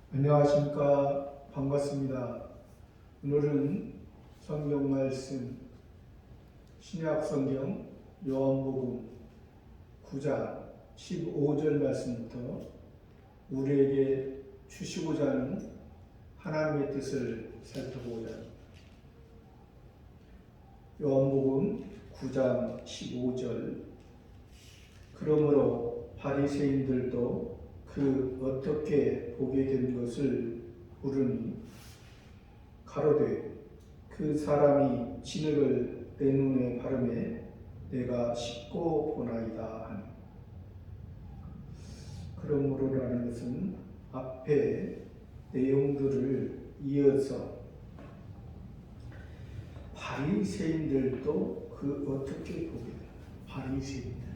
안녕하십니까. 반갑습니다. 오늘은 성경 말씀 신약 성경 요한복음 9장 15절 말씀부터 우리에게 주시고자 하는 하나님의 뜻을 살펴보고자 합니다. 요한복음 9장 15절 그러므로 바리새인들도 그 어떻게 보게 된 것을 물으니 가로되 그 사람이 진흙을 내 눈에 바르매 내가 씻고 보나이다 하니. 그러므로라는 것은 앞에 내용들을 이어서 바리새인들도 그 어떻게 보게 된다. 바리새인들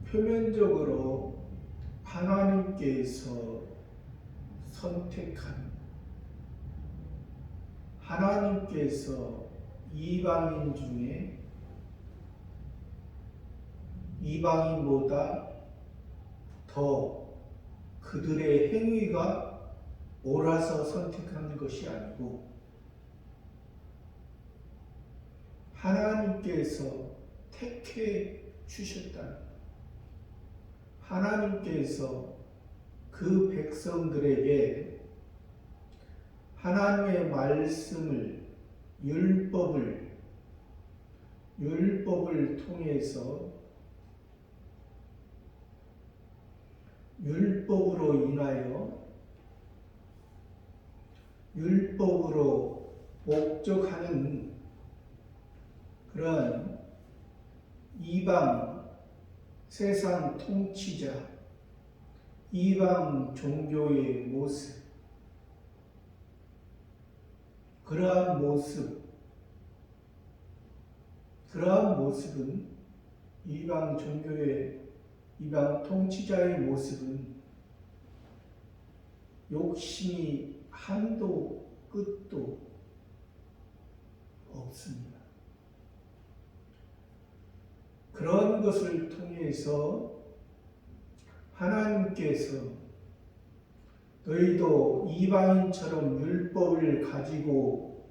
표면적으로 하나님께서 선택한, 하나님께서 이방인 중에 이방인보다 더 그들의 행위가 옳아서 선택한 것이 아니고 하나님께서 택해 주셨다는, 하나님께서 그 백성들에게 하나님의 말씀을, 율법을 통해서 율법으로 인하여 율법으로 목적하는 그러한 이방 세상 통치자, 이방 종교의 모습, 그러한 모습은 이방 종교의, 이방 통치자의 모습은 욕심이 한도 끝도 없습니다. 그런 것을 통해서 하나님께서 너희도 이방인처럼 율법을 가지고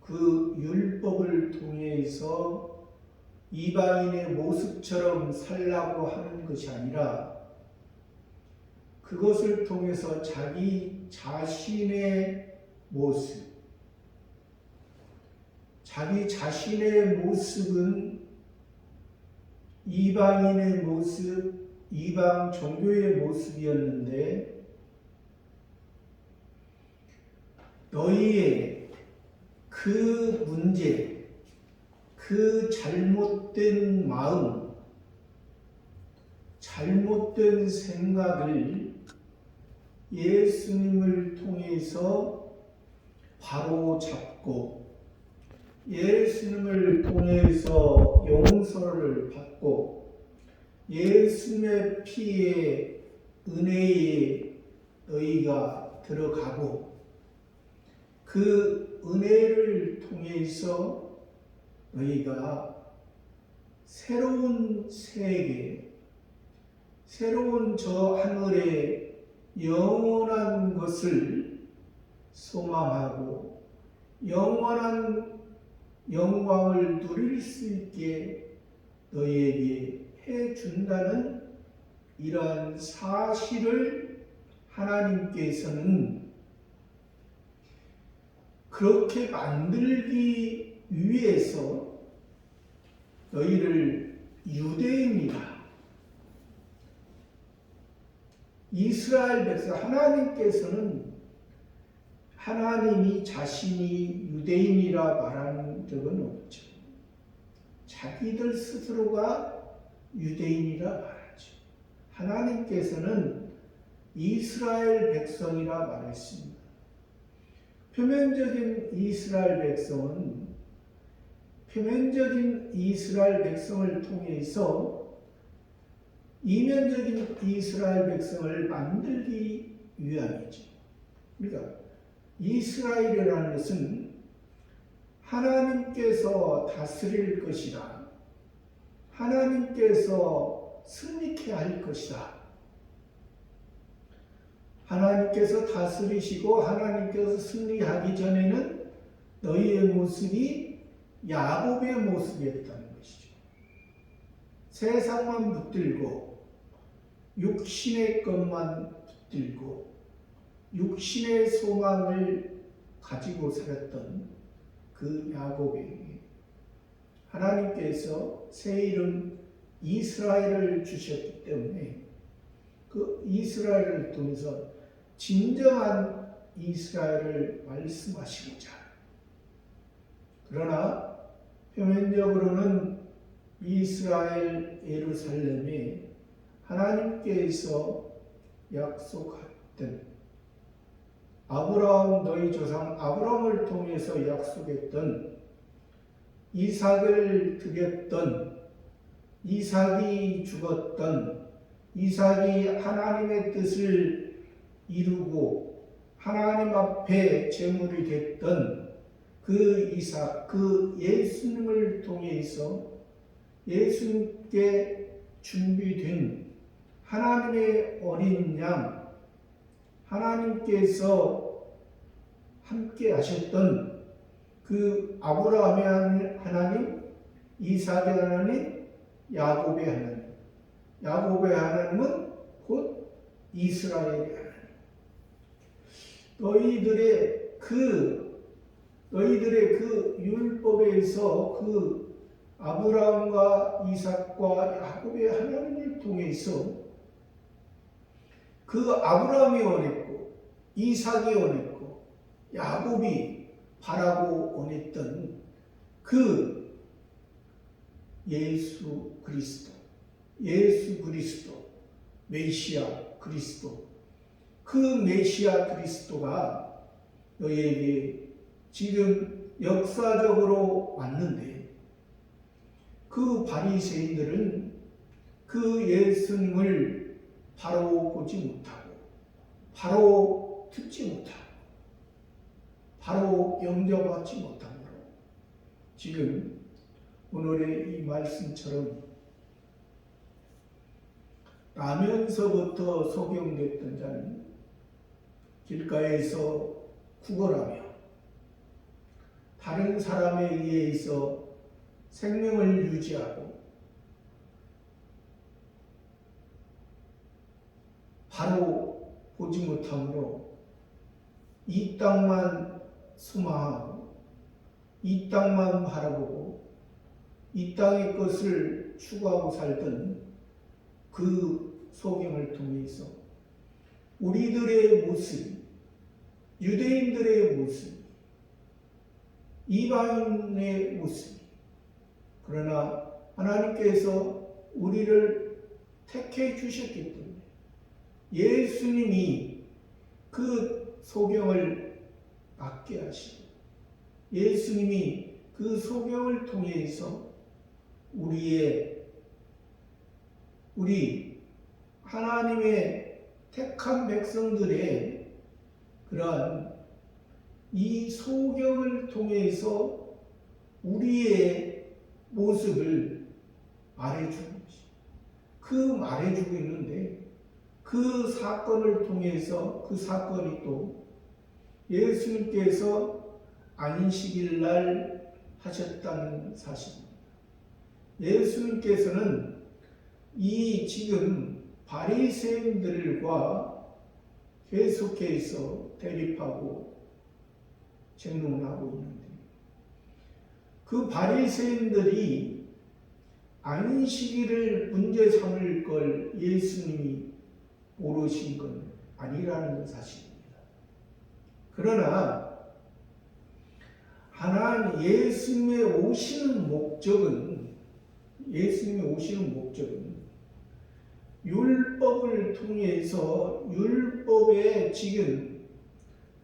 그 율법을 통해서 이방인의 모습처럼 살라고 하는 것이 아니라 그것을 통해서 자기 자신의 모습, 자기 자신의 모습은 이방인의 모습, 이방 종교의 모습이었는데 너희의 그 문제, 그 잘못된 마음, 잘못된 생각을 예수님을 통해서 바로 잡고 예수님을 통해서 용서를 받고 예수님의 피에 은혜에 너희가 들어가고 그 은혜를 통해서 너희가 새로운 세계, 새로운 저 하늘의 영원한 것을 소망하고 영원한 영광을 누릴 수 있게 너희에게 해준다는 이러한 사실을 하나님께서는 그렇게 만들기 위해서 너희를 유대인이라, 이스라엘 백성, 하나님께서는 하나님이 자신이 유대인이라 말하는 적은 없죠. 자기들 스스로가 유대인이라 말하죠. 하나님께서는 이스라엘 백성이라 말했습니다. 표면적인 이스라엘 백성을 통해서 이면적인 이스라엘 백성을 만들기 위함이죠. 그러니까 이스라엘이라는 것은 하나님께서 다스릴 것이다, 하나님께서 승리케 할 것이다, 하나님께서 다스리시고 하나님께서 승리하기 전에는 너희의 모습이 야곱의 모습이었다는 것이죠. 세상만 붙들고 육신의 것만 붙들고 육신의 소망을 가지고 살았던 그 야곱에게 하나님께서 새 이름 이스라엘을 주셨기 때문에 그 이스라엘을 통해서 진정한 이스라엘을 말씀하시고자, 그러나 표면적으로는 이스라엘 예루살렘에 하나님께서 약속했던 아브라함 너희 조상 아브라함을 통해서 약속했던 이삭을 드렸던, 이삭이 죽었던, 이삭이 하나님의 뜻을 이루고 하나님 앞에 제물이 됐던 그 이삭, 그 예수님을 통해서 예수님께 준비된 하나님의 어린 양, 하나님께서 함께 하셨던 그 아브라함의 하나님, 이삭의 하나님, 야곱의 하나님. 야곱의 하나님은 곧 이스라엘의 하나님. 너희들의 그 율법에서 그 아브라함과 이삭과 야곱의 하나님을 통해서 그 아브라함이 원했고 이삭이 원했고 야곱이 바라고 원했던 그 예수 그리스도, 메시아 그리스도, 그 메시아 그리스도가 너희에게 지금 역사적으로 왔는데, 그 바리새인들은 그 예수님을 바로 보지 못하고 바로 듣지 못하고 바로 영접하지 못함으로 지금 오늘의 이 말씀처럼 나면서부터 소경됐던 자는 길가에서 구걸하며 다른 사람에 의해서 생명을 유지하고 바로 보지 못함으로 이 땅만 소망하고 이 땅만 바라보고 이 땅의 것을 추구하고 살던 그 소경을 통해서 우리들의 모습, 유대인들의 모습, 이방인의 모습, 그러나 하나님께서 우리를 택해 주셨기 때문에 예수님이 그 소경을 낫게 하시고 예수님이 그 소경을 통해서 우리 하나님의 택한 백성들의 그러한 이 소경을 통해서 우리의 모습을 말해주는 것이, 그 말해주고 있는데 그 사건을 통해서 그 사건이 또 예수님께서 안식일 날 하셨다는 사실입니다. 예수님께서는 이 지금 바리새인들과 계속해서 대립하고争논하고 있는데, 그 바리새인들이 안식일을 문제 삼을 걸 예수님이 모르신 건 아니라는 사실입니다. 그러나 하나님 예수님의 오시는 목적은 율법을 통해서 율법에 지금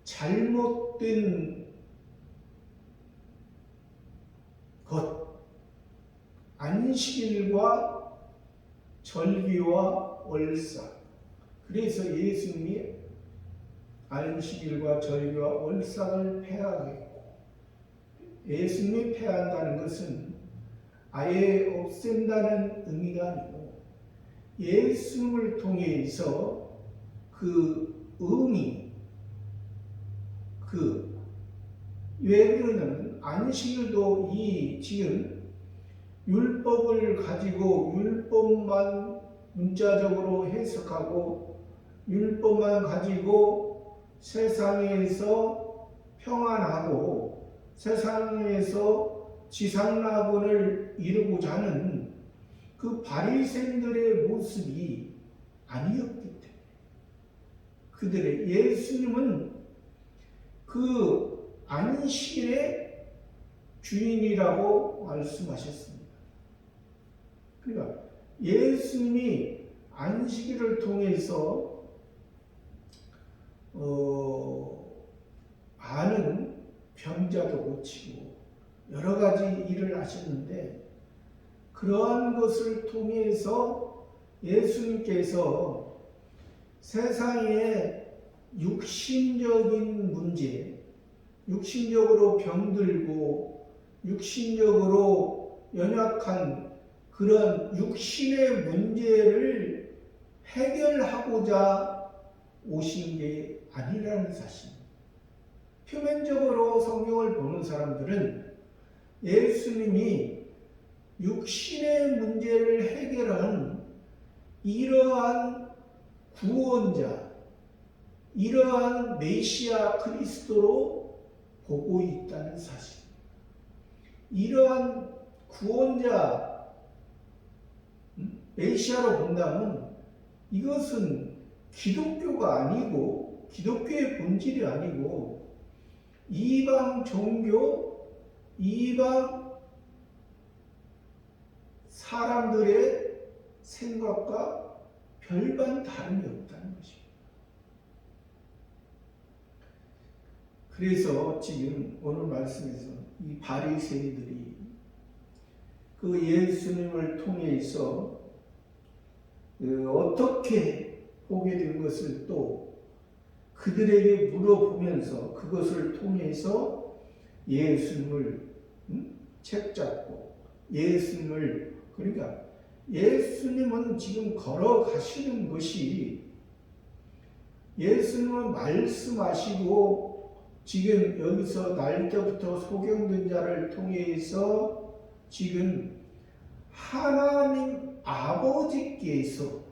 잘못된 것, 안식일과 절기와 월사, 그래서 예수님이 안식일과 절기와 월삭을 폐하겠고, 예수님이 폐한다는 것은 아예 없앤다는 의미가 아니고 예수님을 통해서 그 의미, 왜 그러냐면 안식일도 이 지금 율법을 가지고 율법만 문자적으로 해석하고 율법만 가지고 세상에서 평안하고 세상에서 지상낙원을 이루고자 하는 그 바리새인들의 모습이 아니었기 때문에 그들의 예수님은 그 안식일의 주인이라고 말씀하셨습니다. 그러니까 예수님이 안식일을 통해서 많은 병자도 고치고 여러 가지 일을 하셨는데 그러한 것을 통해서 예수님께서 세상의 육신적인 문제, 육신적으로 병들고 육신적으로 연약한 그런 육신의 문제를 해결하고자 오신 게 아니라는 사실. 표면적으로 성경을 보는 사람들은 예수님이 육신의 문제를 해결하는 이러한 구원자, 이러한 메시아 그리스도로 보고 있다는 사실. 이러한 구원자, 메시아로 본다면 이것은 기독교가 아니고 기독교의 본질이 아니고 이방 종교, 이방 사람들의 생각과 별반 다름이 없다는 것입니다. 그래서 지금 오늘 말씀에서 이 바리새인들이 그 예수님을 통해서 어떻게 보게 된 것을 또 그들에게 물어보면서 그것을 통해서 예수님을 책잡고 예수님을 그러니까 예수님은 지금 걸어가시는 것이 예수님은 말씀하시고 지금 여기서 날 때부터 소경된 자를 통해서 지금 하나님 아버지께서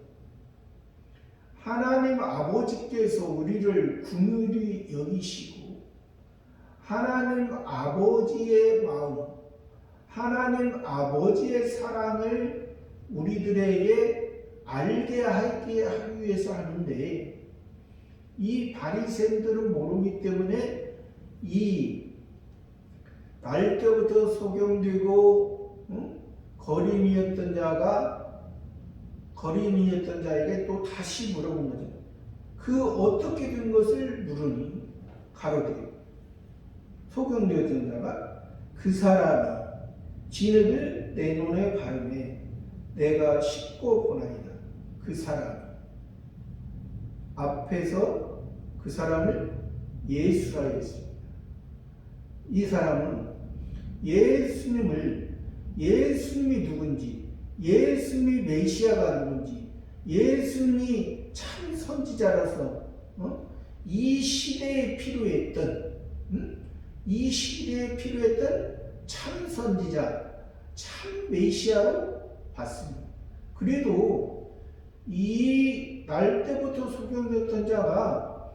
우리를 긍휼히 여기시고 하나님 아버지의 마음, 하나님 아버지의 사랑을 우리들에게 알게 하기 위해서 하는데 이 바리새인들은 모르기 때문에 이 날 때부터 소경되고 거린이었던 자에게 또 다시 물어본 거죠. 그 어떻게 된 것을 물으니 가로되 소경되었던 자가 그 사람이 진흙을 내 눈에 바르매 내가 씻고 보나이다. 그 사람 앞에서 그 사람을 예수라 했습니다. 이 사람은 예수님이 누군지, 예수님이 메시아가 누군지, 예수님이 참 선지자라서 이 시대에 필요했던 참 선지자, 참 메시아로 봤습니다. 그래도 이 날 때부터 소경되었던 자가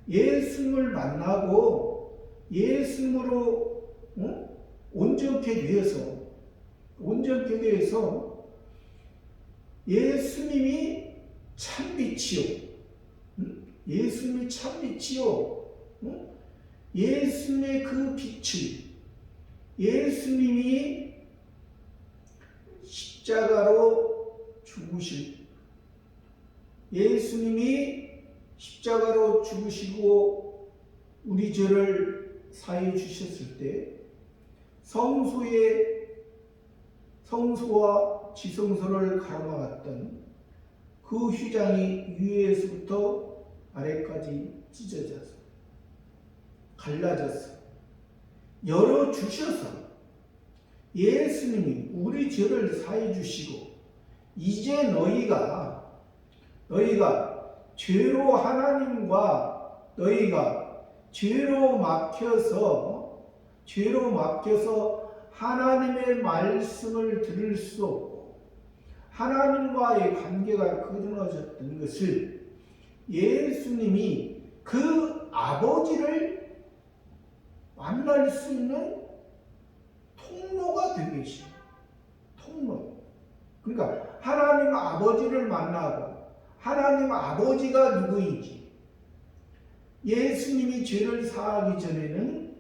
예수님을 만나고 예수님으로 온전케 되어서 예수님이 참빛이요. 예수님이 참빛이요. 예수님의 그 빛을 예수님이 십자가로 죽으시고 우리 죄를 사해 주셨을 때 성소와 지성소를 가로막았던 그 휘장이 위에서부터 아래까지 찢어져서 갈라져서 열어주셔서 예수님이 우리 죄를 사해 주시고 이제 너희가 죄로 하나님과 너희가 죄로 막혀서 하나님의 말씀을 들을 수 없고 하나님과의 관계가 끊어졌던 것을 예수님이 그 아버지를 만날 수 있는 통로가 되게 계십니다. 통로. 그러니까 하나님 아버지를 만나고 하나님 아버지가 누구인지 예수님이 죄를 사하기 전에는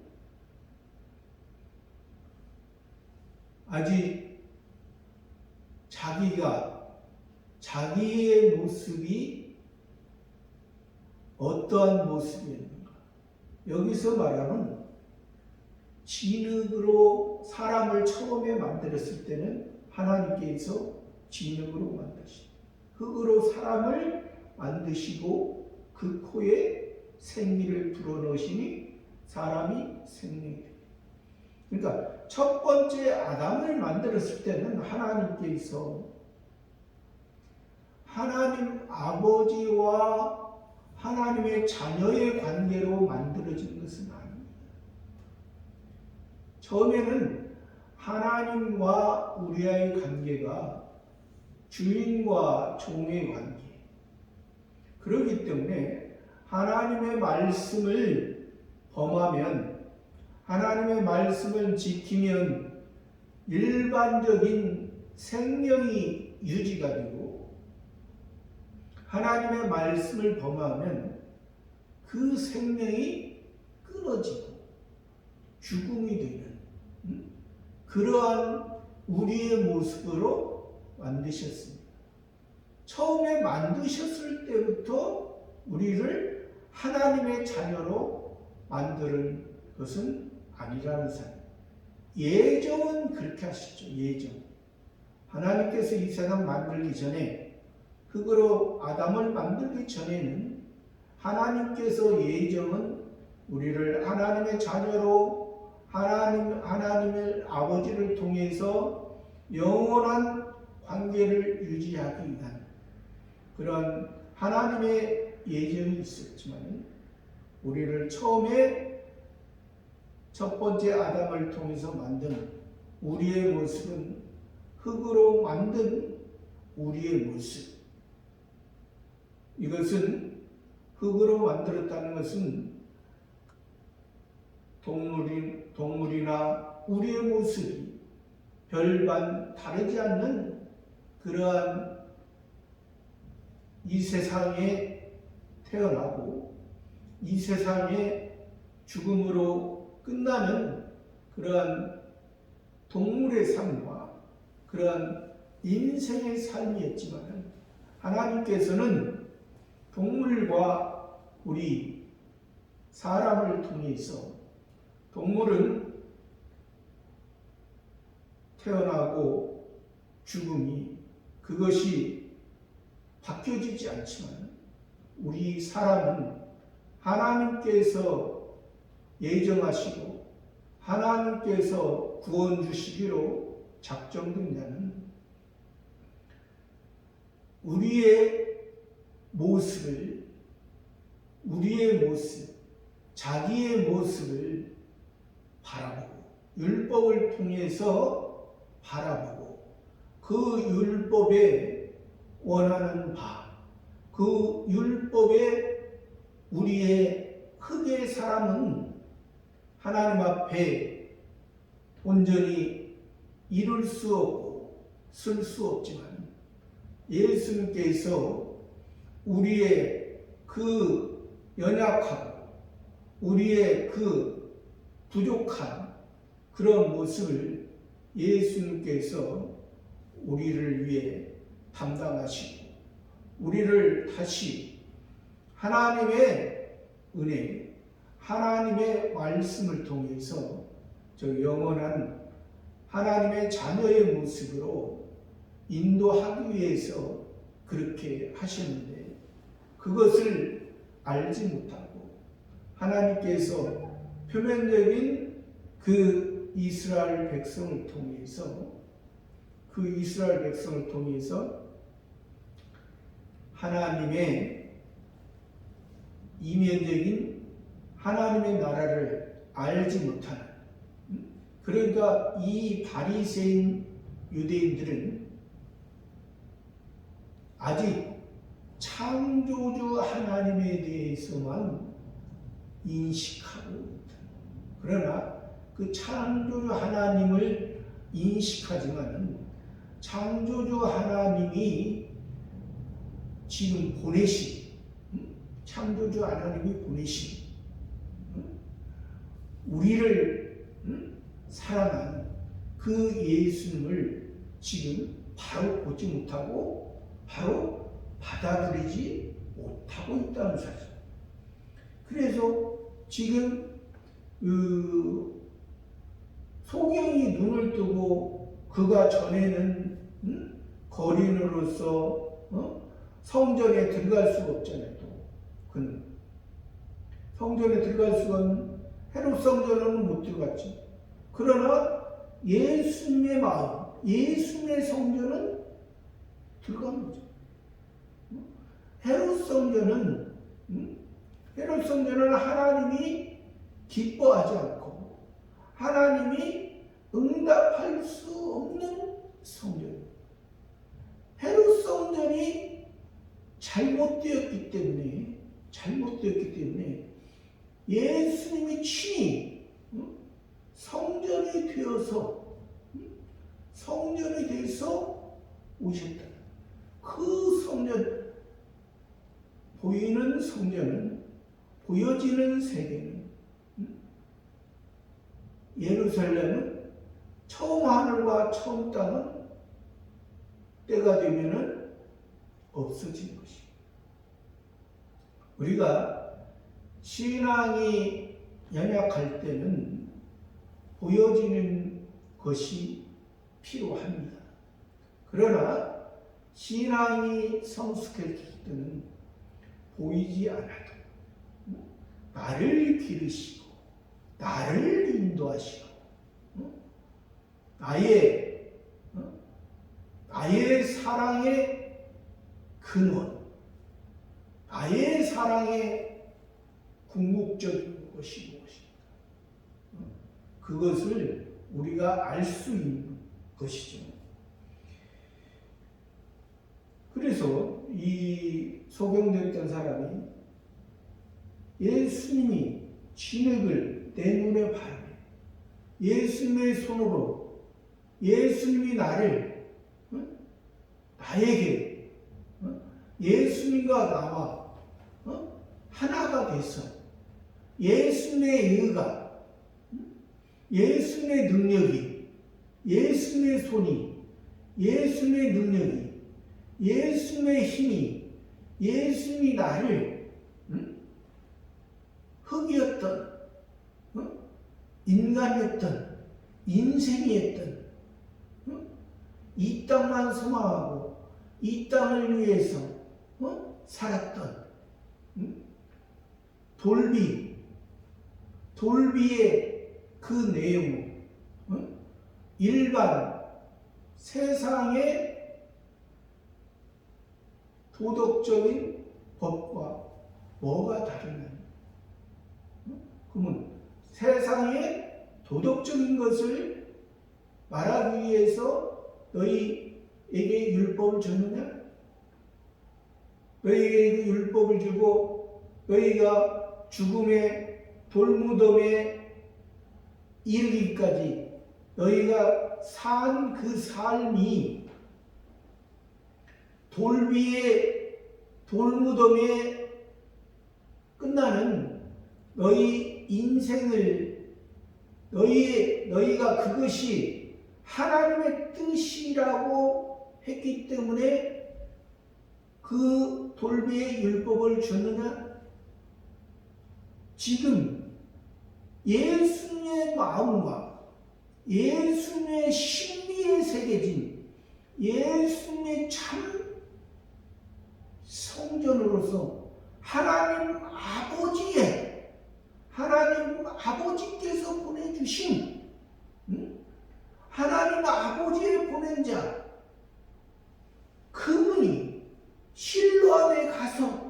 아직 자기의 모습이 어떠한 모습이었는가. 여기서 말하는 진흙으로 사람을 처음에 만들었을 때는 하나님께서 진흙으로 만드시고 흙으로 사람을 만드시고 그 코에 생기를 불어넣으시니 사람이 생명이 됩니다. 그러니까 첫 번째 아담을 만들었을 때는 하나님께서 하나님 아버지와 하나님의 자녀의 관계로 만들어진 것은 아닙니다. 처음에는 하나님과 우리와의 관계가 주인과 종의 관계. 그렇기 때문에 하나님의 말씀을 범하면 하나님의 말씀을 지키면 일반적인 생명이 유지가 되고 하나님의 말씀을 범하면 그 생명이 끊어지고 죽음이 되는 그러한 우리의 모습으로 만드셨습니다. 처음에 만드셨을 때부터 우리를 하나님의 자녀로 만드는 것은 아니라는 사실. 예정은 그렇게 하셨죠. 예정. 하나님께서 이 세상 만들기 전에 흙으로 아담을 만들기 전에는 하나님께서 예정은 우리를 하나님의 자녀로 하나님의 아버지를 통해서 영원한 관계를 유지하기 위한 그런 하나님의 예정이 있었지만 우리를 처음에 첫 번째 아담을 통해서 만든 우리의 모습은 흙으로 만든 우리의 모습. 이것은 흙으로 만들었다는 것은 동물이나 우리의 모습이 별반 다르지 않는 그러한 이 세상에 태어나고 이 세상에 죽음으로 끝나는 그러한 동물의 삶과 그러한 인생의 삶이었지만 하나님께서는 동물과 우리 사람을 통해서 동물은 태어나고 죽음이 그것이 바뀌어지지 않지만 우리 사람은 하나님께서 예정하시고 하나님께서 구원 주시기로 작정된 자는 우리의 모습, 자기의 모습을 바라보고 율법을 통해서 바라보고 그 율법에 원하는 바, 그 율법에 우리의 흙의 사람은 하나님 앞에 온전히 이룰 수 없고 쓸 수 없지만 예수님께서 우리의 그 연약하고 우리의 그 부족한 그런 모습을 예수님께서 우리를 위해 담당하시고 우리를 다시 하나님의 은혜, 하나님의 말씀을 통해서 저 영원한 하나님의 자녀의 모습으로 인도하기 위해서 그렇게 하셨는데 그것을 알지 못하고 하나님께서 표면적인 그 이스라엘 백성을 통해서 하나님의 이면적인 하나님의 나라를 알지 못하는, 그러니까 이 바리새인 유대인들은 아직 창조주 하나님에 대해서만 인식하고 있다. 그러나 그 창조주 하나님을 인식하지만은 창조주 하나님이 지금 보내신, 창조주 하나님이 보내신 우리를 사랑한 그 예수님을 지금 바로 보지 못하고 바로 받아들이지 못하고 있다는 사실. 그래서 지금 소경이 눈을 뜨고 그가 전에는 거린으로서 성전에 들어갈 수가 없잖아요. 또 그는 성전에 들어갈 수가 없는, 헤롯 성전은 못 들어갔죠. 그러나 예수님의 마음, 예수님의 성전은 들어간 거죠. 헤롯 성전은 하나님이 기뻐하지 않고 하나님이 응답할 수 없는 성전. 헤롯 성전이 잘못되었기 때문에 예수님이 친히 성전이 되어서 오셨다. 그 성전, 보이는 성전은, 보여지는 세계는, 예루살렘은 처음 하늘과 처음 땅은 때가 되면은 없어진 것입니다. 우리가 신앙이 연약할 때는 보여지는 것이 필요합니다. 그러나 신앙이 성숙해질 때는 보이지 않아도 나를 기르시고 나를 인도하시고 나의 사랑의 근원, 나의 사랑의 궁극적인 것이 무엇입니까? 그것을 우리가 알 수 있는 것이죠. 그래서 이 소경되었던 사람이 예수님이 진흙을 내 눈에 바르며 예수님의 손으로 예수님이 나에게 예수님과 나와 하나가 돼서 예수님의 의가, 예수님의 능력이, 예수님의 손이, 예수님의 능력이, 예수님의 힘이, 예수님이 나를 흙이었던 인간이었던 인생이었던 이 땅만 소망하고 이 땅을 위해서 살았던 돌비의 그 내용, 일반 세상의 도덕적인 법과 뭐가 다르냐? 그러면 세상의 도덕적인 것을 말하기 위해서 너희에게 율법을 줬느냐? 너희에게 그 율법을 주고 너희가 죽음의 돌무덤에 이르기까지 너희가 산 그 삶이 돌 위에 돌무덤에 끝나는 너희 인생을 너희가 그것이 하나님의 뜻이라고 했기 때문에 그 돌비의 율법을 줬느냐? 지금 예수님의 마음과 예수님의 신비에 새겨진 예수님의 참 성전으로서 하나님 아버지께서 보내주신 하나님 아버지의 보낸 자 그분이 실로 안에 가서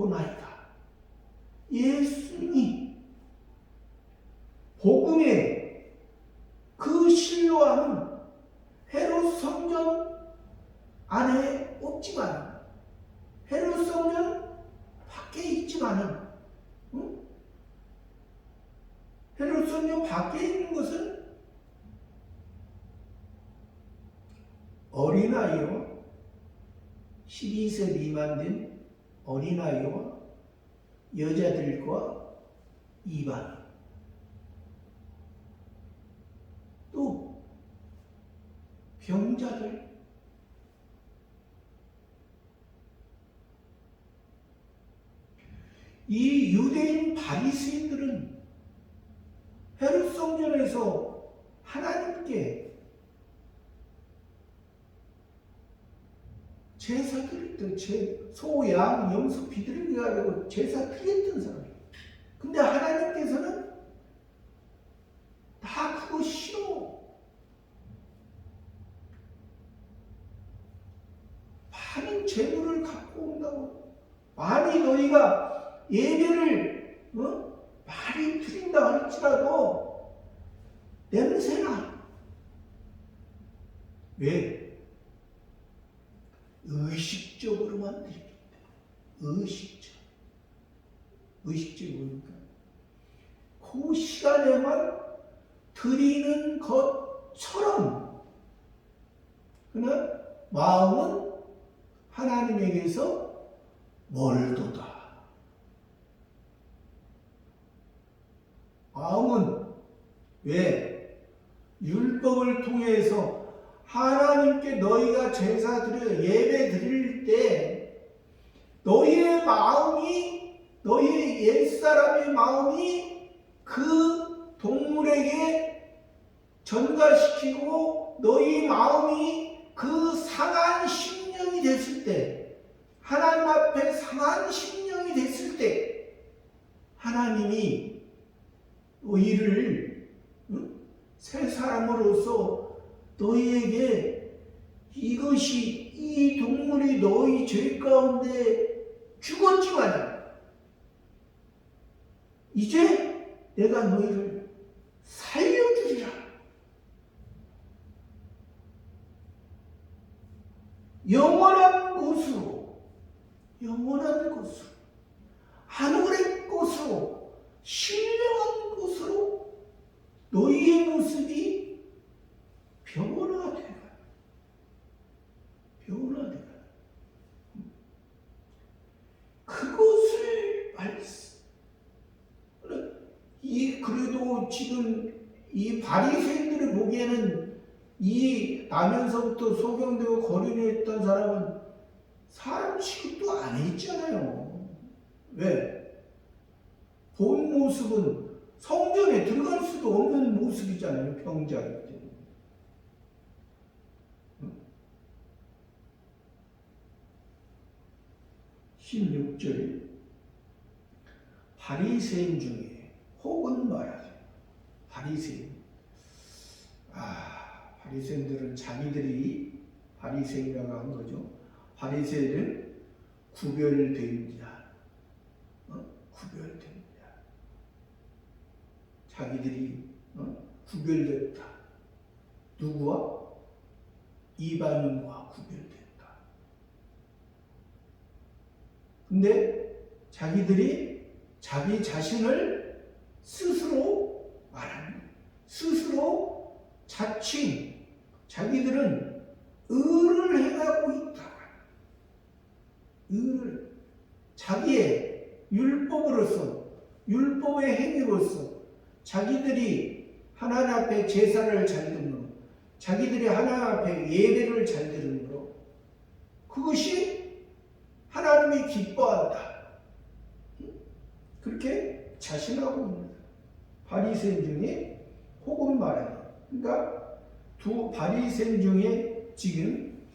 보나이다. 예수님이 복음의 그 실로암은 헤롯 성전 안에 없지만, 헤롯 성전 밖에 있지만은, 헤롯 성전 밖에 있는 것은 어린아이와 12세 미만 된 어린아이와 여자들과 이방, 또 병자들, 이 유대인 바리새인들은 헤롯 성전에서 하나님께 제사 드릴 때 소, 양, 염소 비드리게 하려고 제사 드렸던 사람이에요. 근데 하나님께서는 다 그거 싫어. 많은 재물을 갖고 온다고. 많이 너희가 예배를 많이 드린다 할지라도 냄새나. 왜? 의식적으로만 드립니다. 의식적으로니까 그 시간에만 드리는 것처럼, 그러나 마음은 하나님에게서 멀도다. 마음은 왜? 율법을 통해서 하나님께 너희가 제사 드려 예배 드릴 때 너희의 마음이, 너희의 옛사람의 마음이 그 동물에게 전가시키고 너희 마음이 그 상한 심령이 됐을 때, 하나님 앞에 상한 심령이 됐을 때 하나님이 너희를 새 사람으로서 너희에게 이것이, 이 동물이 너희 죄 가운데 죽었지만 이제 내가 너희를 살려주리라. 영원한 곳으로, 하늘의 곳으로, 신령한 곳으로 너희의 모습이 변화되라. 그것을 그래도 지금 이 바리새인들을 보기에는 이 나면서부터 소경되고 거린했던 사람은 사람 취급도 안 했잖아요. 왜? 본 모습은 성전에 들어갈 수도 없는 모습이잖아요. 병자이기 때문에. 16절 바리새인 중에 혹은 말하되, 바리새인들은 자기들이 바리새인이라고 한 거죠. 바리새인은 구별된 자, 구별된 자. 자기들이 구별됐다. 누구와? 이방인과 구별됐다. 근데 자기들이 자기 자신을 스스로 말하는, 스스로 자칭, 자기들은 의를 행하고 있다. 의를 자기의 율법으로서, 율법의 행위로서 자기들이 하나님 앞에 제사를 잘 드는 것, 자기들이 하나님 앞에 예배를 잘 드는 것, 그것이 하나님이 기뻐한다. 그렇게 자신하고 있는 바리새인 중에 혹은 말하니, 그러니까 바리새인 중에 지금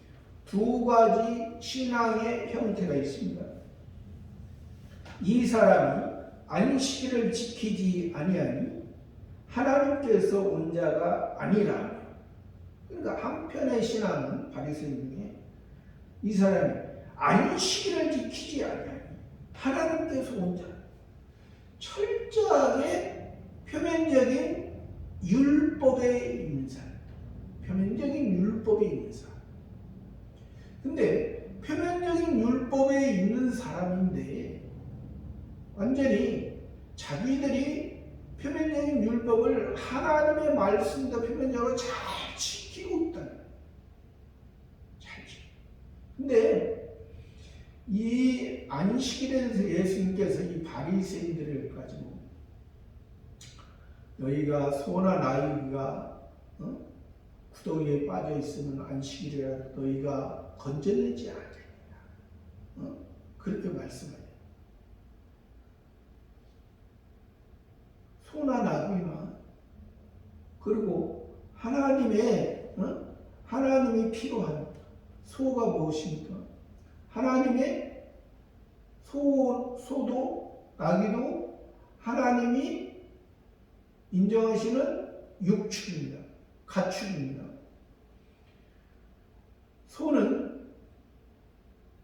두 가지 신앙의 형태가 있습니다. 이 사람이 안식일을 지키지 아니하니 하나님께서 온 자가 아니라. 그러니까 한편의 신앙은 바리새인 중에 이 사람이 안식일을 지키지 아니하니 하나님께서 온 자, 철저하게 표면적인 율법에 있는 사람, 표면적인 율법에 있는 사람. 근데 표면적인 율법에 있는 사람인데 완전히 자기들이 표면적인 율법을 하나님의 말씀과 표면적으로 잘 지키고 있다는 거예요. 잘 지키고. 근데 이 안식일에 대해서 예수님께서 이 바리새인들을 가지고 너희가 소나 나귀가 구덩이에 빠져 있으면 안식일이라도 너희가 건져내지 않겠느냐, 그렇게 말씀해요. 소나 나귀나, 그리고 하나님이 필요한 소가 무엇입니까? 하나님의 소도 나귀도 하나님이 인정하시는 육축입니다. 가축입니다. 소는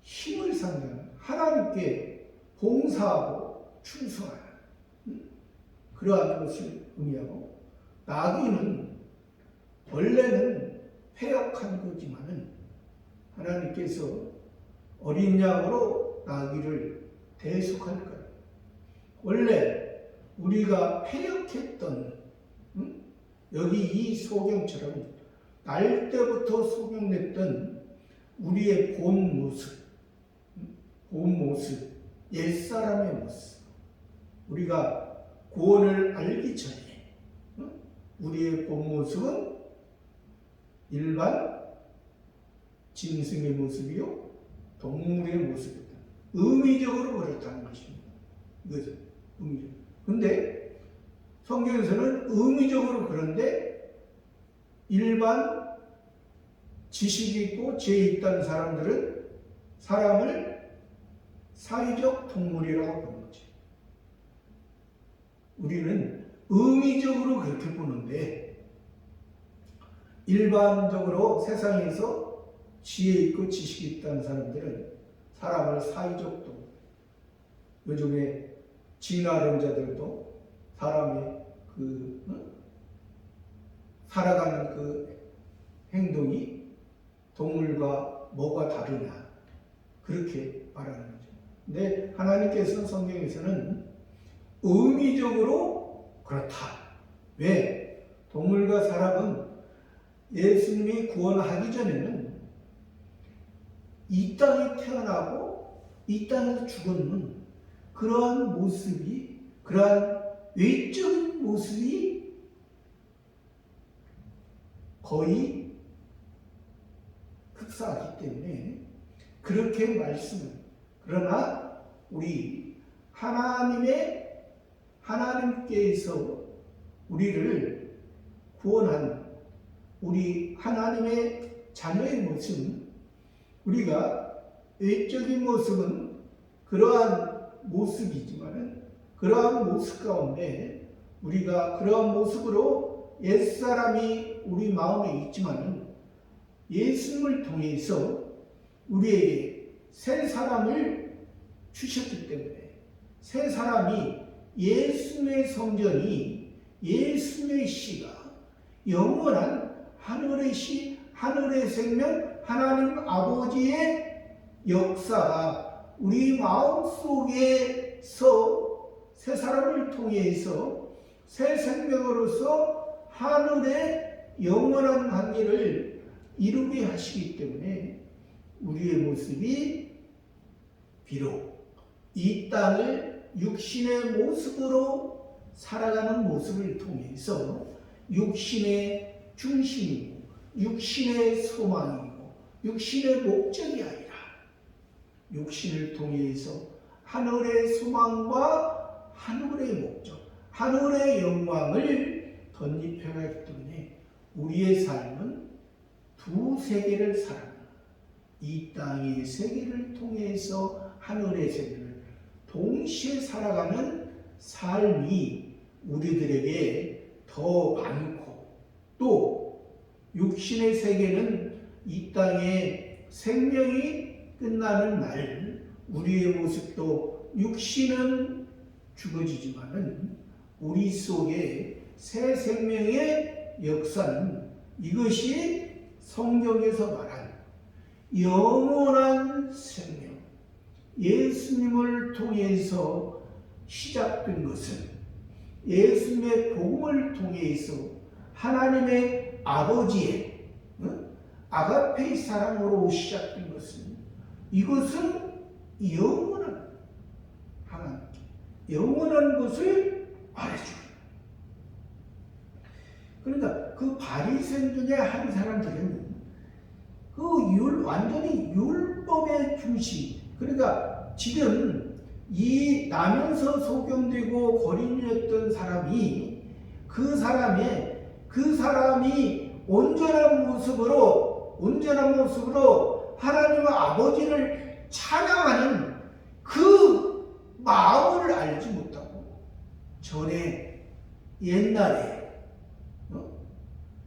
힘을 상징하는, 하나님께 봉사하고 충성하는 그러한 것을 의미하고, 나귀는 원래는 패역한 거지만은 하나님께서 어린 양으로 나귀를 대속할 거예요. 원래 우리가 패역했던, 여기 이 소경처럼 날 때부터 소경됐던 우리의 본 모습, 옛사람의 모습, 우리가 구원을 알기 전에 우리의 본 모습은 일반 짐승의 모습이요, 동물의 모습이다. 의미적으로 그렇다는 것입니다. 이거죠. 의미적으로. 근데 성경에서는 의미적으로 그런데 일반 지식이 있고 지혜 있다는 사람들은 사람을 사회적 동물이라고 보는 거죠. 우리는 의미적으로 그렇게 보는데 일반적으로 세상에서 지혜 있고 지식이 있다는 사람들은 사람을 사회적 동물, 요즘에 진화론자들도 사람의 살아가는 그 행동이 동물과 뭐가 다르냐, 그렇게 말하는 거죠. 근데 하나님께서는 성경에서는 의미적으로 그렇다. 왜? 동물과 사람은 예수님이 구원하기 전에는 이 땅에 태어나고 이 땅에서 죽었는 그러한 모습이, 그러한 외적인 모습이 거의 흡사하기 때문에 그렇게 말씀을, 그러나 우리 하나님께서 우리를 구원한 우리 하나님의 자녀의 모습은, 우리가 외적인 모습은 그러한 모습이지만은 그러한 모습 가운데 우리가 그러한 모습으로 옛사람이 우리 마음에 있지만은 예수님을 통해서 우리에게 새 사람을 주셨기 때문에, 새 사람이 예수님의 성전이, 예수님의 씨가 영원한 하늘의 씨, 하늘의 생명, 하나님 아버지의 역사가 우리 마음속에서 새 사람을 통해서 새 생명으로서 하늘의 영원한 관계를 이루게 하시기 때문에 우리의 모습이 비록 이 땅을 육신의 모습으로 살아가는 모습을 통해서 육신의 중심이고 육신의 소망이고 육신의 목적이 아니라 육신을 통해서 하늘의 소망과 하늘의 목적, 하늘의 영광을 덧입혀가기 때문에 우리의 삶은 두 세계를 살아가는, 이 땅의 세계를 통해서 하늘의 세계를 동시에 살아가는 삶이 우리들에게 더 많고, 또 육신의 세계는 이 땅의 생명이 끝나는 날 우리의 모습도 육신은 죽어지지만은 우리 속에 새 생명의 역사는 이것이 성경에서 말한 영원한 생명, 예수님을 통해서 시작된 것은 예수님의 복음을 통해서 하나님의 아버지의 아가페의 사랑으로 시작된 것은 이것은 영원한 하나님께 영원한 것을 말해줍니다. 그러니까 그 바리새인 중에 한 사람들은 완전히 율법의 중심, 그러니까 지금 이 나면서 소경되고 거린이었던 사람이 그 사람이 온전한 모습으로 하나님 아버지를 찬양하는 그 마음을 알지 못하고 전에 옛날에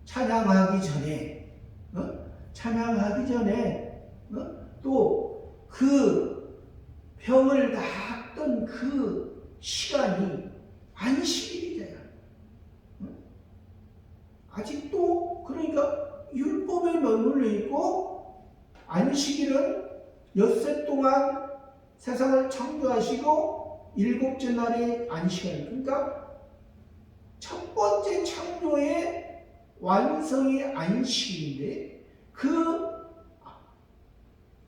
찬양하기 전에 또 그 병을 낫던 그 시간이 안식일이잖아요. 아직도 그러니까 율법에 머물러 있고 안식일은 엿새 동안 세상을 창조하시고 일곱째 날이 안식일. 그러니까 첫 번째 창조의 완성이 안식일인데 그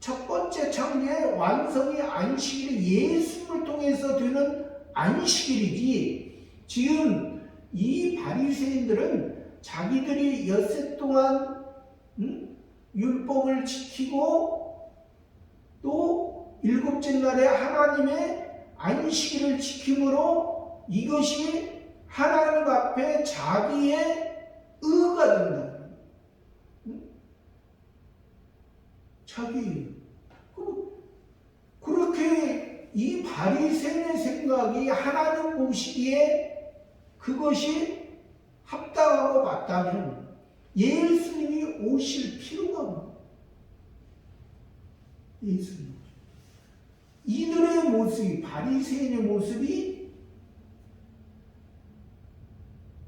첫 번째 창조의 완성이 안식일이 예수를 통해서 되는 안식일이지, 지금 이 바리새인들은 자기들이 엿새 동안 율법을 지키고 또 일곱째 날에 하나님의 안식일을 지킴으로 이것이 하나님 앞에 자기의 의가 된다. 그렇게 이 바리새인의 생각이 하나님 보시기에 그것이 합당하고 맞다면 예수님이 오실 필요가 없는 예수님. 이들의 모습이, 바리새인의 모습이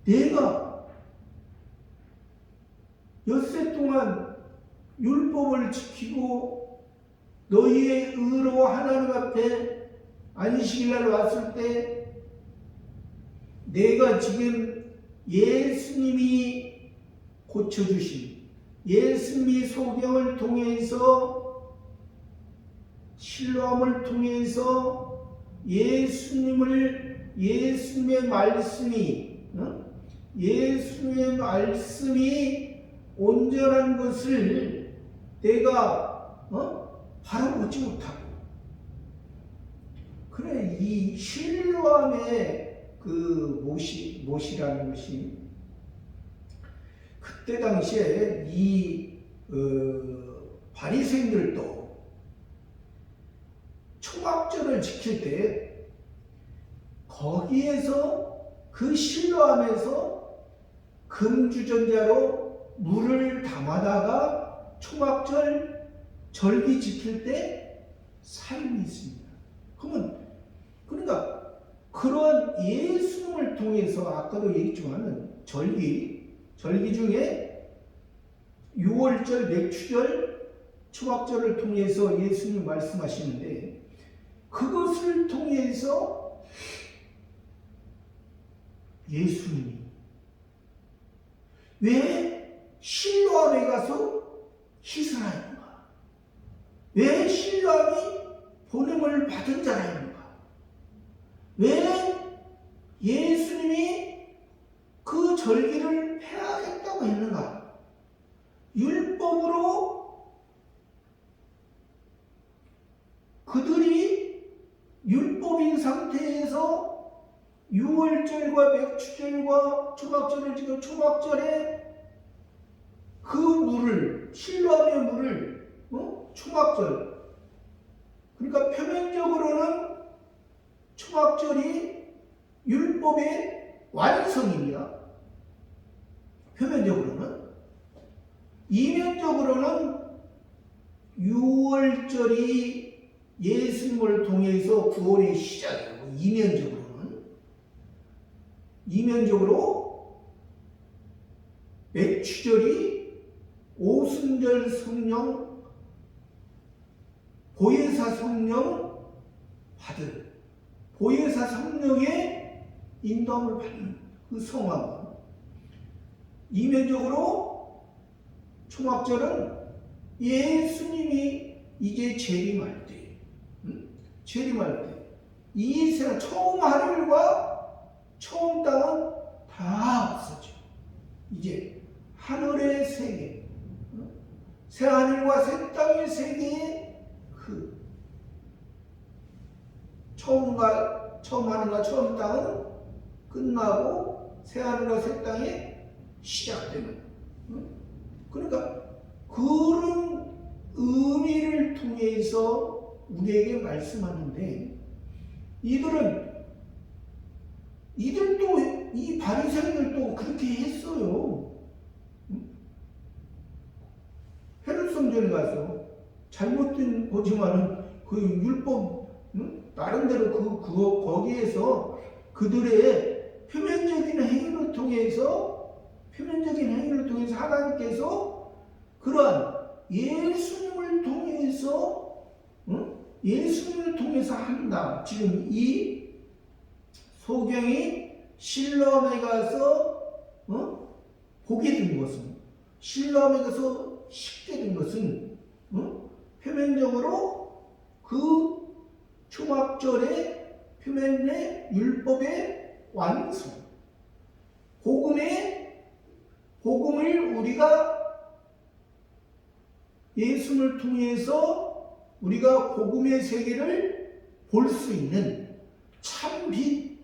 내가 엿새 동안 율법을 지키고 너희의 의로 하나님 앞에 안식일날 왔을 때 내가 지금 예수님이 고쳐주신 예수님이 소경을 통해서 실로암을 통해서 예수님의 말씀이 온전한 것을 내가 바라보지 못하고, 그래 이 실로암의 그 못이라는 것이 그때 당시에 이 바리새인들도 초막절을 지킬 때 거기에서 그 실로암에서 금주전자로 물을 담아다가 초막절 절기 지킬 때 사용이 있습니다. 그러니까 그런 예수님을 통해서 아까도 얘기했지만은 절기 중에 6월절, 맥추절, 초막절을 통해서 예수님 말씀하시는데 그것을 통해서 예수님이 왜 실로암에 가서 희생하였는가? 왜 실로암이 보냄을 받은 자라였는가? 왜 예수님이 그 절기를 폐하겠다고 했는가? 율법으로 그들이 율법인 상태에서 6월절과 맥추절과 초막절을 지금 초막절에 그 물을, 실로암의 물을 초막절, 그러니까 표면적으로는 초막절이 율법의 완성입니다. 표면적으로는. 이면적으로는 6월절이 예수님을 통해서 구원의 시작이고, 이면적으로 맥추절이 오순절 성령, 보혜사 성령 받은, 보혜사 성령의 인도함을 받는 그 성화가, 이면적으로 초막절은 예수님이 이제 재림할 때, 이 세상 처음 하늘과 처음 땅은 다 없어져. 이제 하늘의 세계, 새 하늘과 새 땅의 세계의 그 처음 하늘과 처음 땅은 끝나고 새 하늘과 새 땅이 시작되는, 그러니까 그런 의미를 통해서 우리에게 말씀하는데, 이들도 이 바리새인들도 그렇게 했어요. 헤롯 성전에 가서 잘못된 거지만은 그 율법, 나름대로 거기에서 그들의 표면적인 행위를 통해서 하나님께서 그러한 예수님을 통해서 한다. 지금 이 소경이 실로암에 가서 보게 된 것은, 실로암에 가서 식게 된 것은 표면적으로 그 초막절의 표면의 율법의 완성, 복음을 우리가 예수님을 통해서 우리가 복음의 세계를 볼 수 있는 참 빛,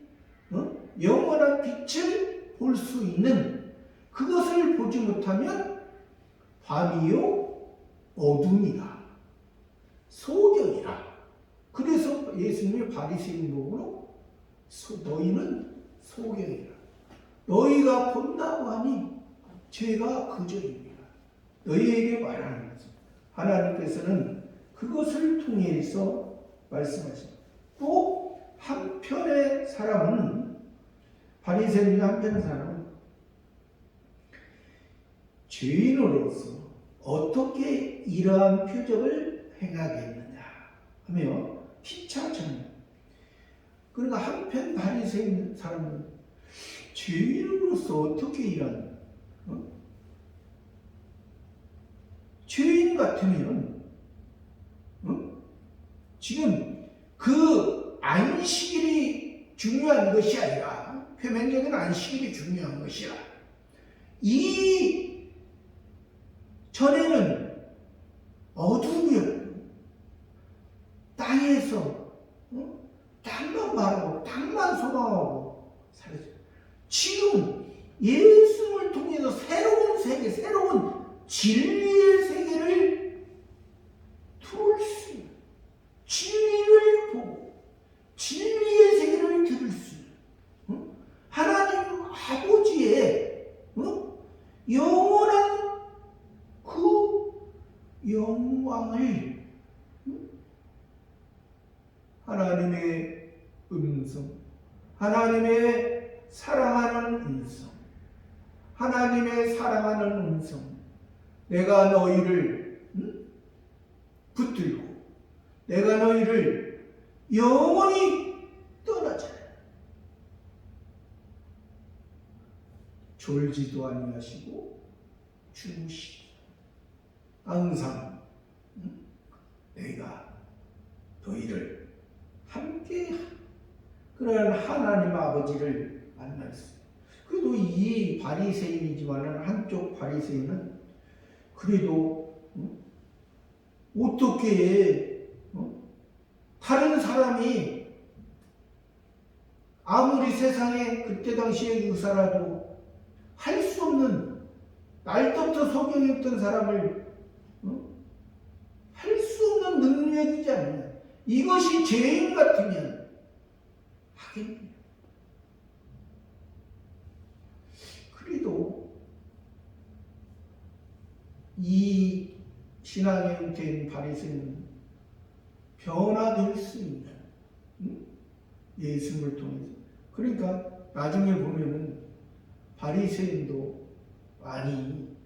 영원한 빛을 볼 수 있는, 그것을 보지 못하면 밤이요 어둠이라, 소경이라. 그래서 예수님이 바리새인 보고 너희는 소경이라, 너희가 본다고 하니 죄가 그저입니다. 너희에게 말하는 거죠. 하나님께서는 그것을 통해서 말씀하십니다. 또 한편의 사람은, 바리새인과 한편의 사람은 죄인으로서 어떻게 이러한 표적을 행하겠느냐 하며 피차잖아요. 그러니까 한편 바리새인 사람은 죄인으로서 어떻게 이러한, 죄인 같으면 지금 그 안식일이 중요한 것이 아니라, 표면적인 안식일이 중요한 것이라, 이 전에는 어둠이었고 땅에서 땅만 바라고 땅만 소망하고 살았어요. 지금 예수를 통해서 새로운 세계, 새로운 진리의 세계를 들을 수 있는, 진리를 보고 진리의 세계를 들을 수 있는, 하나님 아버지의 영원한 그 영광을, 하나님의 음성, 하나님의 사랑하는 음성, 하나님의 사랑하는 음성, 내가 너희를 붙들고 내가 너희를 영원히 떠나지 않아. 졸지도 아니하시고 주무시기 항상 내가 너희를 함께, 그런 하나님 아버지를 만날 수. 그래도 이 바리새인이지만은, 한쪽 바리새인은 그래도 어떻게 다른 사람이 아무리 세상에 그때 당시에 의사라도 할 수 없는, 날부터 소경했던 사람을 할 수 없는 능력이지 않느냐. 이것이 죄인 같으면 하겠느냐. 그래도 이 신앙의 된 바리새인 변화될 수 있는 예수님을 통해서. 그러니까 나중에 보면은 바리새인도 많이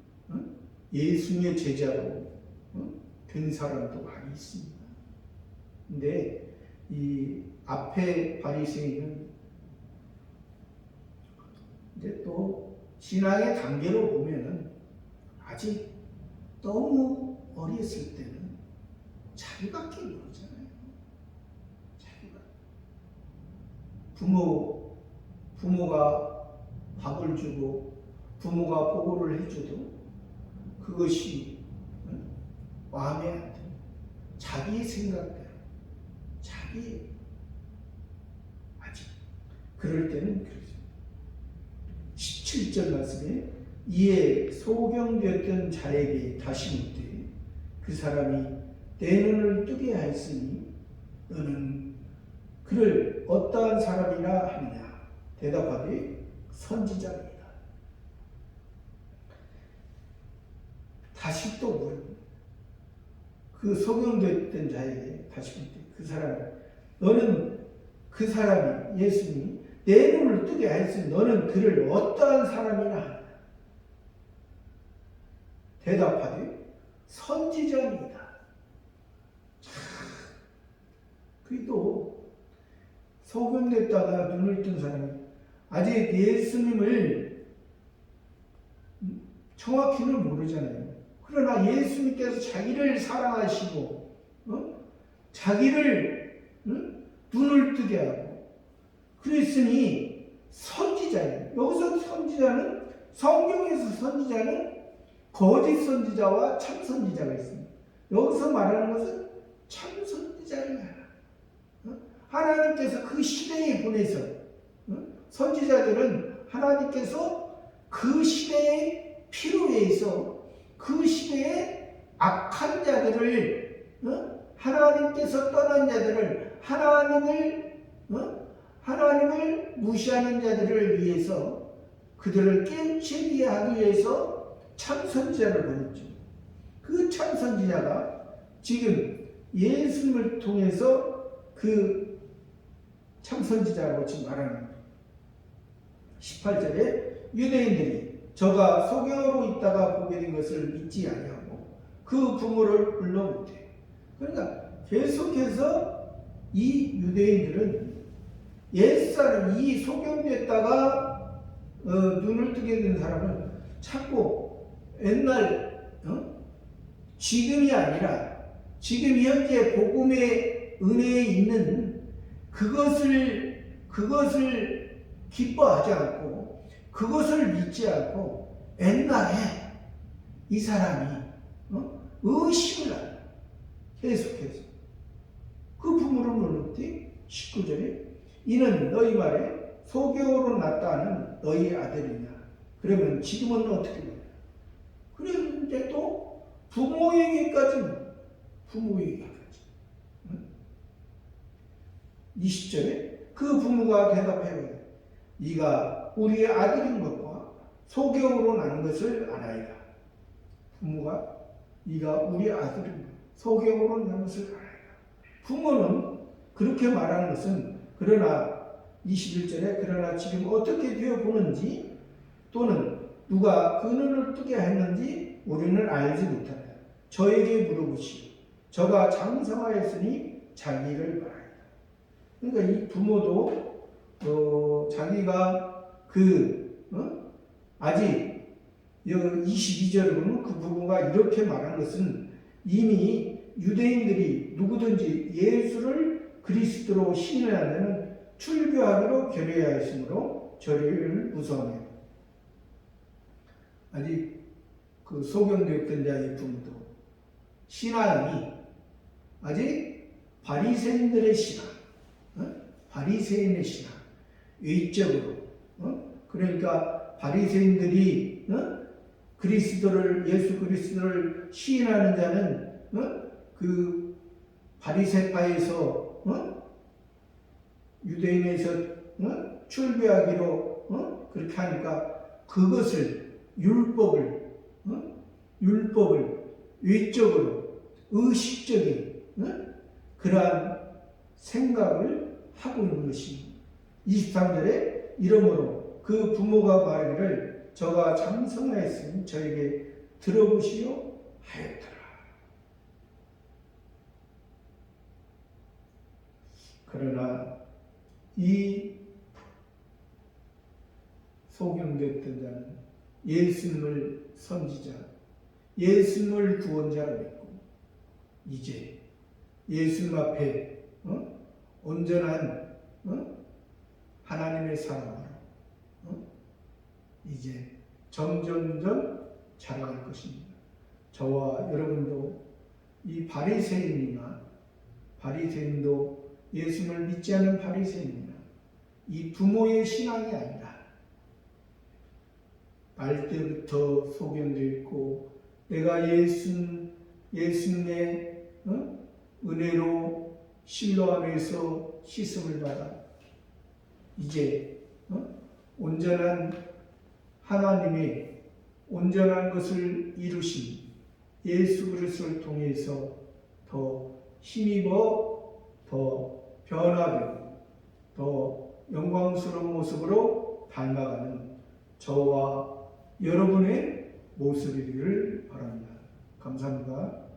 예수님의 제자로 된 사람도 많이 있습니다. 근데 이 앞에 바리새인은 이제 또 신앙의 단계로 보면은 아직 너무 어렸을 때는 자기밖에 모르잖아요. 자기가 부모가 밥을 주고 부모가 보고를 해줘도 그것이 마음에 안 들어요. 자기의 생각대로 아직 그럴 때는 그렇죠. 17절 말씀에 이에 소경되었던 자에게 다시 묻되 그 사람이 내 눈을 뜨게 하였으니 너는 그를 어떠한 사람이라 하느냐. 대답하되 선지자입니다. 다시 또 물어봅니다. 그 소경되었던 자에게 다시 묻되 그 사람, 너는 그 사람이 예수님이 내 눈을 뜨게 하였으니 너는 그를 어떠한 사람이라 하느냐. 대답하되 선지자입니다. 그래도 소경됐다가 눈을 뜬 사람이 아직 예수님을 정확히는 모르잖아요. 그러나 예수님께서 자기를 사랑하시고 자기를 눈을 뜨게 하고 그랬으니 선지자예요. 여기서 선지자는, 성경에서 선지자는 거짓 선지자와 참 선지자가 있습니다. 여기서 말하는 것은 참 선지자를 말합니다. 하나님께서 그 시대에 보내서 선지자들은 하나님께서 그 시대의 필요에 의해서 그 시대의 악한 자들을 하나님께서 떠난 자들을 하나님을 무시하는 자들을 위해서 그들을 깨우치게 하기 위해서 참선지자를 보냈죠. 그 참선지자가 지금 예수님을 통해서 그 참선지자라고 지금 말하는 겁니다. 18절에 유대인들이 저가 소경으로 있다가 보게 된 것을 믿지 아니하고 그 부모를 불러오되, 그러니까 계속해서 이 유대인들은 옛사람, 이 소경됐다가 눈을 뜨게 된 사람은 자꾸 옛날 지금이 아니라 지금 현재 복음의 은혜에 있는 그것을 기뻐하지 않고 그것을 믿지 않고 옛날에 이 사람이 의심을 하는, 계속해서 그 부모를 물었더니 19절에 이는 너희 말에 소경으로 났다는 너희 아들이냐. 그러면 지금은 어떻게 되냐. 그런데 또 부모에게까지 20절에 그 부모가 대답하여 네가 우리의 아들인 것과 소경으로 난 것을 알아이다. 부모가 네가 우리 아들인 것, 소경으로 난 것을 알아이다. 부모는 그렇게 말하는 것은 그러나 21절에 그러나 지금 어떻게 되어 보는지 또는 누가 그 눈을 뜨게 했는지 우리는 알지 못한다. 저에게 물어보시오. 저가 장성하였으니 자기를 말하리라. 그러니까 이 부모도 자기가 아직 22절에 보면 그 부모가 이렇게 말한 것은 이미 유대인들이 누구든지 예수를 그리스도로 신뢰하면 출교하기로 결의하였으므로 저리를 무서워해요. 아직 그 소경되었던 자의 부모도 신앙이 아직 바리새인들의 신앙, 바리새인의 신앙, 외적으로, 그러니까 바리새인들이 예수 그리스도를 시인하는 자는 그 바리새파에서 유대인에서 출교하기로 그렇게 하니까 그것을 율법을 외적으로 의식적인 그러한 생각을 하고 있는 것입니다. 23절에 이러므로 그 부모가 말하기를 저가 장성하였으니 저에게 들어보시오 하였더라. 그러나 이 소경됐던 자는 예수님을 선지자, 예수님을 구원자로 믿고 이제 예수님 앞에 온전한 하나님의 사랑으로 이제 점점점 자라갈 것입니다. 저와 여러분도 이 바리새인도 예수님을 믿지 않는 바리새인이나 이 부모의 신앙이 아니라 날 때부터 소경되어 있고 내가 예수님의 은혜로 신뢰하면서 씻음을 받아 이제 온전한 하나님의 온전한 것을 이루신 예수 그리스도를 통해서 더 힘입어 더 변화되고 더 영광스러운 모습으로 닮아가는 저와 여러분의 모습이기를 바랍니다. 감사합니다.